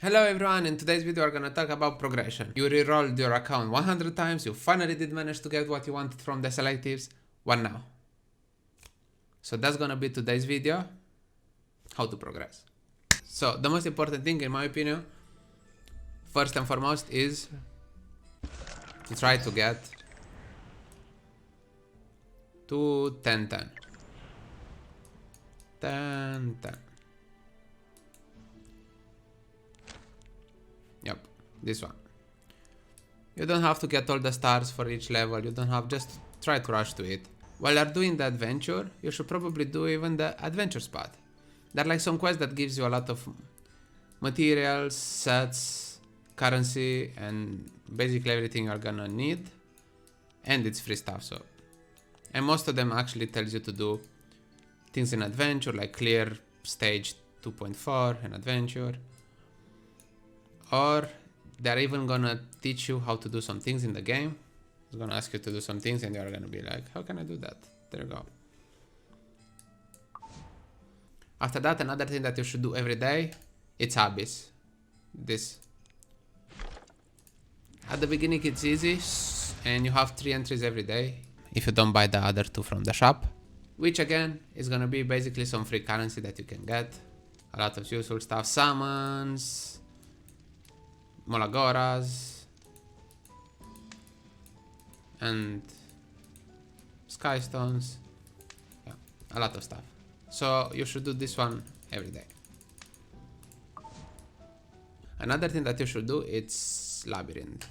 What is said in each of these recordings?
Hello everyone, in today's video we're gonna talk about progression. You rerolled your account 100 times, you finally did manage to get what you wanted from the selectives. What now? So that's gonna be today's video, how to progress. So the most important thing in my opinion, first and foremost, is to try to get to 10-10. 10-10. Yep, this one. You don't have to get all the stars for each level, you don't have, just try to rush to it. While you're doing the adventure, you should probably do even the adventure spot. There are like some quests that gives you a lot of materials, sets, currency, and basically everything you're gonna need. And it's free stuff, so. And most of them actually tells you to do things in adventure, like clear stage 2.4 in adventure. Or they're even gonna teach you how to do some things in the game. It's gonna ask you to do some things and you're gonna be like, how can I do that? There you go. After that, another thing that you should do every day, it's Abyss. This. At the beginning it's easy and you have 3 entries every day if you don't buy the other 2 from the shop. Which again is gonna be basically some free currency that you can get. A lot of useful stuff, summons, Molagoras, and sky stones. Yeah, a lot of stuff. So you should do this one every day. Another thing that you should do is Labyrinth.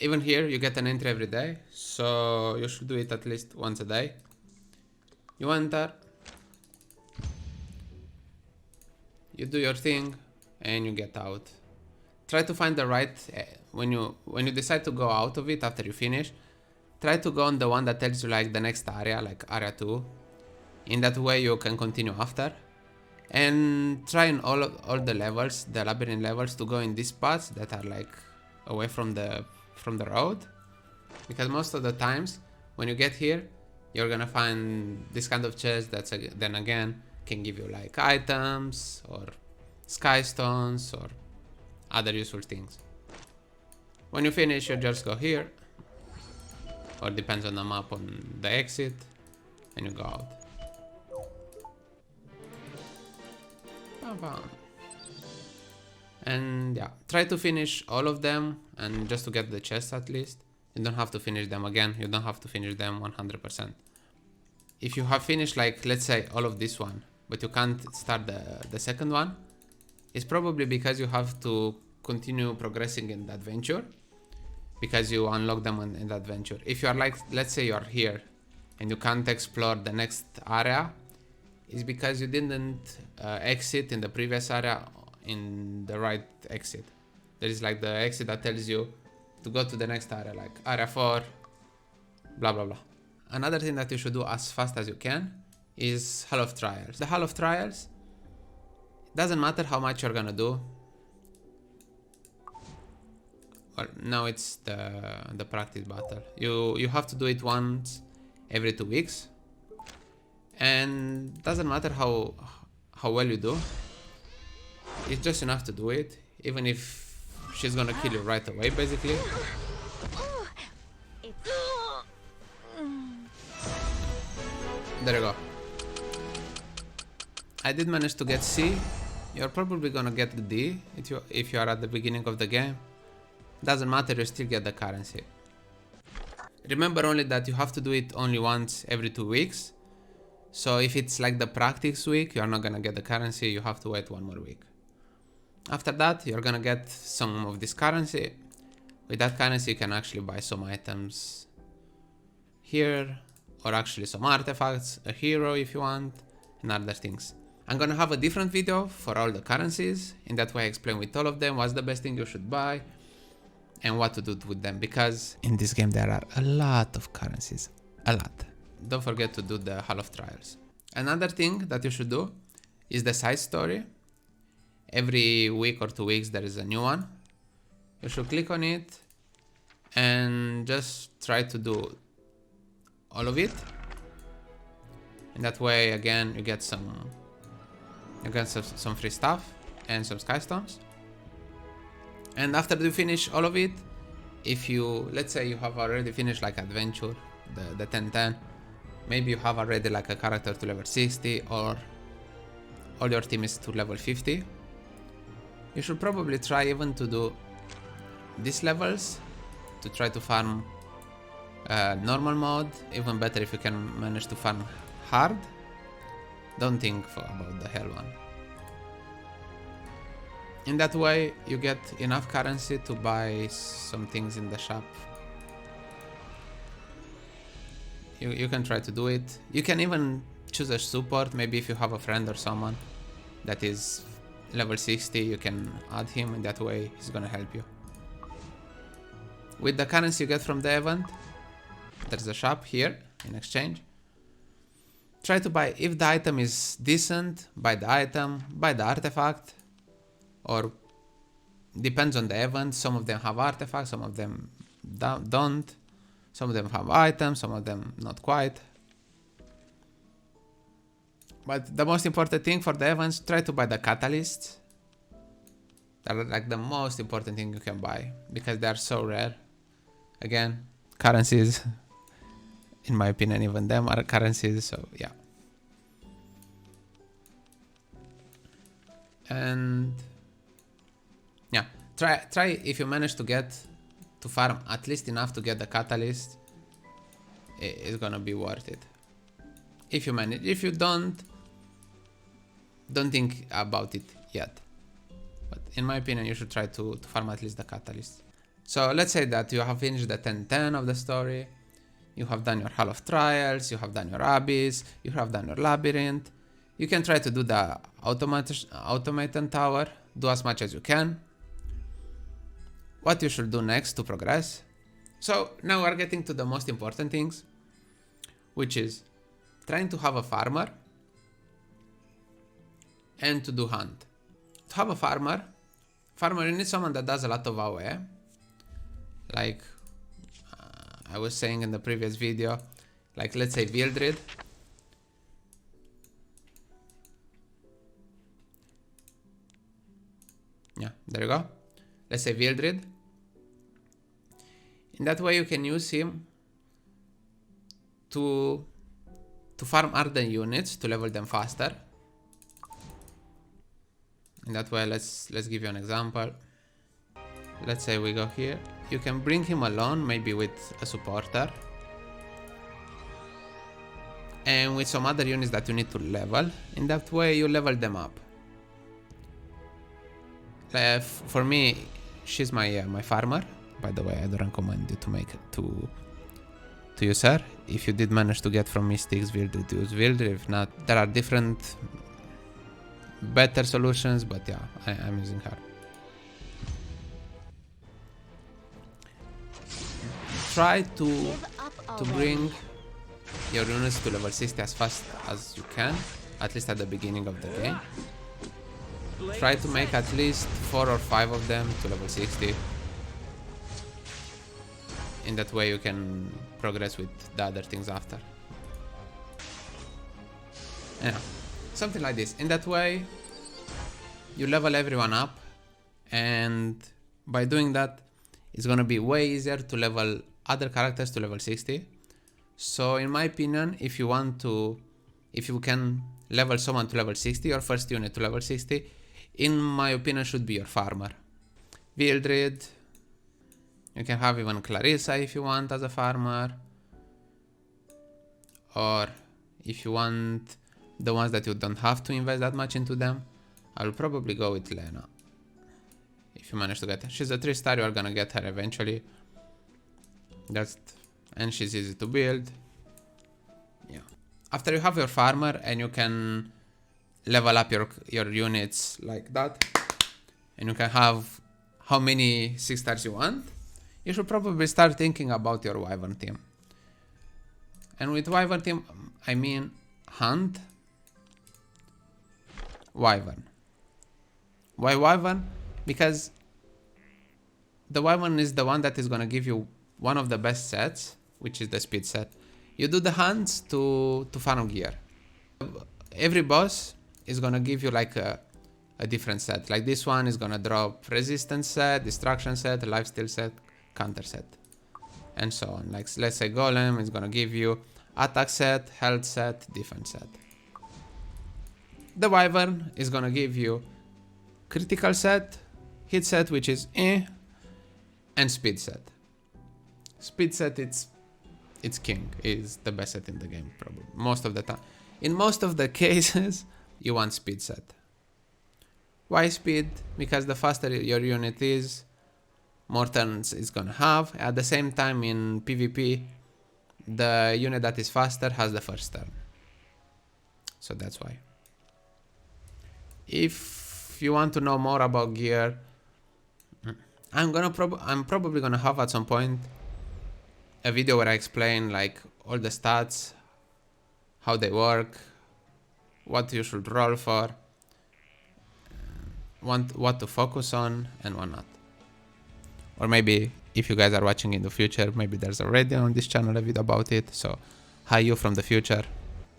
Even here you get an entry every day, so you should do it at least once a day. You enter, you do your thing, and you get out. Try to find the right, when you decide to go out of it after you finish, try to go on the one that tells you like the next area, like area 2. In that way you can continue after. And try in all the levels, the labyrinth levels, to go in these spots that are like away from the road. Because most of the times when you get here, you're gonna find this kind of chest that then again can give you like items or sky stones or other useful things. When you finish, you just go here, or depends on the map, on the exit, and you go out. And yeah, try to finish all of them, and just to get the chest at least. You don't have to finish them again, you don't have to finish them 100%. If you have finished, like, let's say all of this one, but you can't start the second one, it's probably because you have to continue progressing in the adventure, because you unlock them in the adventure. If you are like, let's say you are here and you can't explore the next area, it's because you didn't exit in the previous area in the right exit. There is like the exit that tells you to go to the next area, like area 4, blah blah blah. Another thing that you should do as fast as you can is Hall of Trials. The Hall of Trials, doesn't matter how much you're gonna do. Well, now it's the practice battle. You have to do it once every 2 weeks, and doesn't matter how well you do. It's just enough to do it, even if she's gonna kill you right away, basically. There you go. I did manage to get C. You're probably gonna get D if you are at the beginning of the game. Doesn't matter, you still get the currency. Remember only that you have to do it only once every 2 weeks. So if it's like the practice week, you're not gonna get the currency, you have to wait 1 more week. After that, you're gonna get some of this currency. With that currency you can actually buy some items here, or actually some artifacts, a hero if you want, and other things. I'm gonna have a different video for all the currencies. In that way I explain with all of them what's the best thing you should buy and what to do with them, because in this game there are a lot of currencies, a lot. Don't forget to do the Hall of Trials. Another thing that you should do is the side story. Every week or 2 weeks there is a new one. You should click on it and just try to do all of it. And that way again you get some You get some free stuff and some skystones. And after you finish all of it, if you, let's say you have already finished like adventure, the 10-10, maybe you have already like a character to level 60 or all your team is to level 50, you should probably try even to do these levels to try to farm normal mode. Even better if you can manage to farm hard. Don't think about the hell one. In that way you get enough currency to buy some things in the shop. You can try to do it. You can even choose a support. Maybe if you have a friend or someone that is level 60, you can add him. In that way he's gonna help you. With the currency you get from the event, there's a shop here in exchange. Try to buy, if the item is decent, buy the item, buy the artifact, or depends on the event. Some of them have artifacts, some of them don't. Some of them have items, some of them not quite. But the most important thing for the events, try to buy the catalysts. They're like the most important thing you can buy because they are so rare. Again, currencies, in my opinion, even them are currencies, so yeah. And yeah, try if you manage to get to farm at least enough to get the catalyst, it's gonna be worth it. If you manage, if you don't think about it yet. But in my opinion, you should try to farm at least the catalyst. So let's say that you have finished the 10-10 of the story, you have done your Hall of Trials, you have done your Abyss, you have done your Labyrinth. You can try to do the automaton tower, do as much as you can. What you should do next to progress. So now we're getting to the most important things, which is trying to have a farmer and to do hunt. To have a farmer you need someone that does a lot of AoE. Like I was saying in the previous video, like let's say Vildred. Yeah, there you go. Let's say Vildred. In that way you can use him to farm Arden units to level them faster. In that way, let's give you an example. Let's say we go here. You can bring him alone, maybe with a supporter. And with some other units that you need to level. In that way you level them up. For me, she's my farmer. By the way, I don't recommend you to use her. If you did manage to get from Mystics Vildred, use Vildred. If not, there are different better solutions, but yeah, I'm using her. Try to bring your units to level 60 as fast as you can, at least at the beginning of the game. Try to make at least 4 or 5 of them to level 60. In that way you can progress with the other things after. Yeah, something like this. In that way you level everyone up, and by doing that it's gonna be way easier to level other characters to level 60. So in my opinion, if you can level someone to level 60, your first unit to level 60, in my opinion should be your farmer. Vildred, you can have even Clarissa if you want as a farmer, or if you want the ones that you don't have to invest that much into them, I will probably go with Lena. If you manage to get her. She's a 3-star, you are gonna get her eventually. And she's easy to build. Yeah. After you have your farmer and you can level up your units like that, and you can have how many 6 stars you want, you should probably start thinking about your Wyvern team. And with Wyvern team, I mean Hunt, Wyvern. Why Wyvern? Because the Wyvern is the one that is gonna give you one of the best sets, which is the speed set. You do the hunts to farm gear. Every boss is gonna give you like a different set. Like this one is gonna drop resistance set, destruction set, lifesteal set, counter set, and so on. Like let's say golem is gonna give you attack set, health set, defense set. The wyvern is gonna give you critical set, hit set, which is and speed set. Speed set, it's king, is the best set in the game probably most of the time. In most of the cases you want speed set. Why speed? Because the faster your unit is, more turns it's gonna have. At the same time in PvP, the unit that is faster has the first turn. So that's why. If you want to know more about gear, I'm probably gonna have at some point a video where I explain like all the stats, how they work, what you should roll for, what to focus on and what not. Or maybe if you guys are watching in the future, maybe there's already on this channel a video about it. So hi you from the future.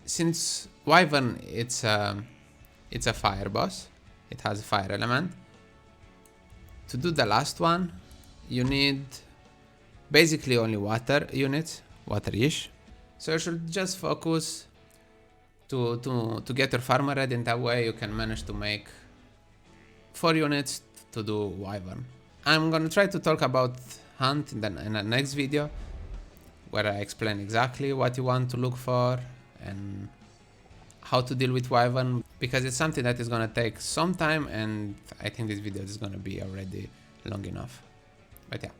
Since Wyvern it's a fire boss, it has a fire element. To do the last one, you need basically only water units, water-ish. So you should just focus to get your farmer ready, and that way you can manage to make 4 units to do Wyvern. I'm gonna try to talk about Hunt in the next video, where I explain exactly what you want to look for and how to deal with Wyvern, because it's something that is gonna take some time, and I think this video is gonna be already long enough. But yeah.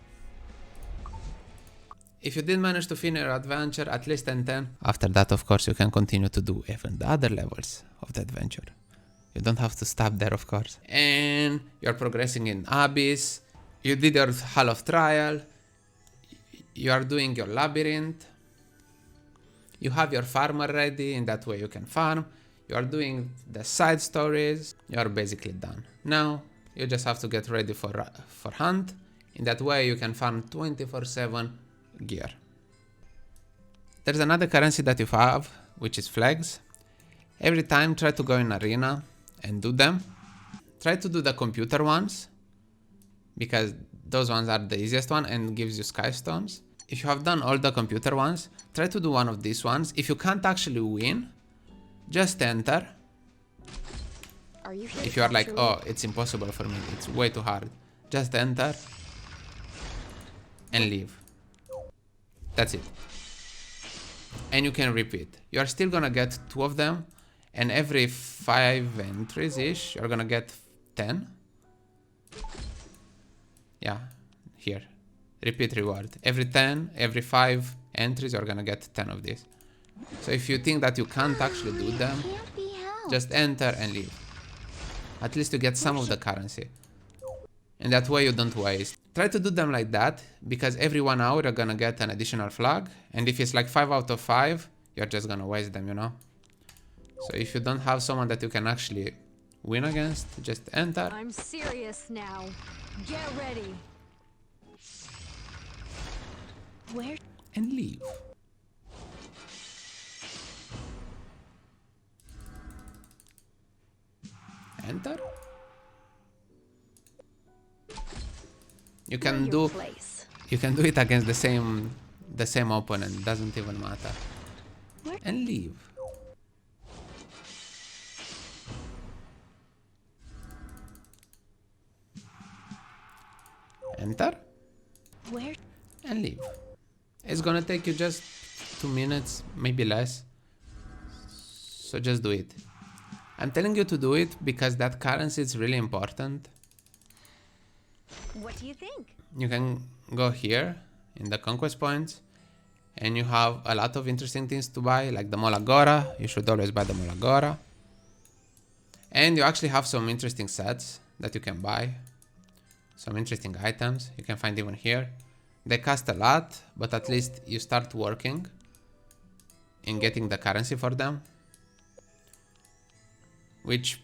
If you did manage to finish your adventure at least 10, after that of course you can continue to do even the other levels of the adventure. You don't have to stop there of course. And you're progressing in Abyss, you did your Hall of Trial, you are doing your Labyrinth, you have your farmer ready, in that way you can farm, you are doing the side stories, you are basically done. Now you just have to get ready for Hunt, in that way you can farm 24/7 gear. There's another currency that you have, which is flags. Every time try to go in arena and do them. Try to do the computer ones, because those ones are the easiest one and gives you sky stones. If you have done all the computer ones, try to do one of these ones. If you can't actually win, just enter. If you are like, oh, it's impossible for me, it's way too hard, just enter and leave. That's it. And you can repeat. You are still gonna get 2 of them, and every 5 entries ish you're gonna get 10. Yeah, here, repeat reward. Every 5 entries you're gonna get 10 of these. So if you think that you can't actually do them, just enter and leave. At least you get some of the currency, and that way you don't waste. Try to do them like that, because every 1 hour you're gonna get an additional flag, and if it's like 5 out of 5, you're just gonna waste them, you know? So if you don't have someone that you can actually win against, just enter. I'm serious now. Get ready. Where? And leave. Enter. You can do it against the same opponent, doesn't even matter. And leave. Enter. Where? And leave. It's gonna take you just 2 minutes, maybe less. So just do it. I'm telling you to do it because that currency is really important. What do you think? You can go here in the conquest points, and you have a lot of interesting things to buy, like the Molagora. You should always buy the Molagora. And you actually have some interesting sets that you can buy. Some interesting items you can find even here. They cost a lot, but at least you start working in getting the currency for them. Which,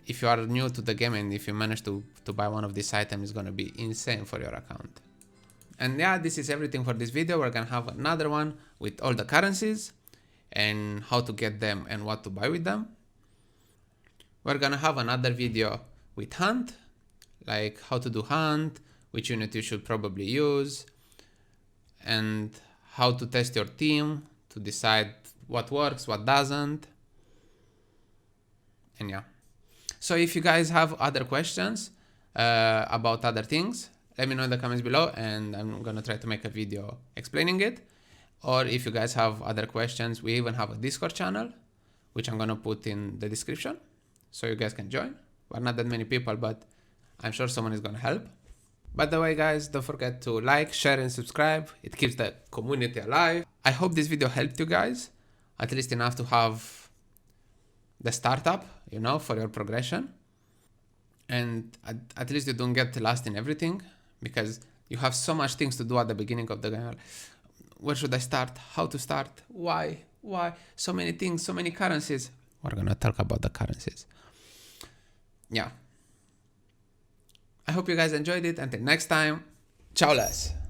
if you are new to the game and if you manage to buy one of these items, is gonna be insane for your account. And yeah, this is everything for this video. We're gonna have another one with all the currencies and how to get them and what to buy with them. We're gonna have another video with hunt, like how to do hunt, which unit you should probably use, and how to test your team to decide what works, what doesn't. And yeah. So if you guys have other questions about other things, let me know in the comments below and I'm gonna try to make a video explaining it. Or if you guys have other questions, we even have a Discord channel, which I'm gonna put in the description so you guys can join. We're not that many people, but I'm sure someone is gonna help. By the way, guys, don't forget to like, share and subscribe. It keeps the community alive. I hope this video helped you guys, at least enough to have the startup, you know, for your progression. And at least you don't get lost in everything, because you have so much things to do at the beginning of the game. Where should I start? How to start? Why? So many things, so many currencies. We're gonna talk about the currencies. Yeah. I hope you guys enjoyed it. Until next time, ciao les.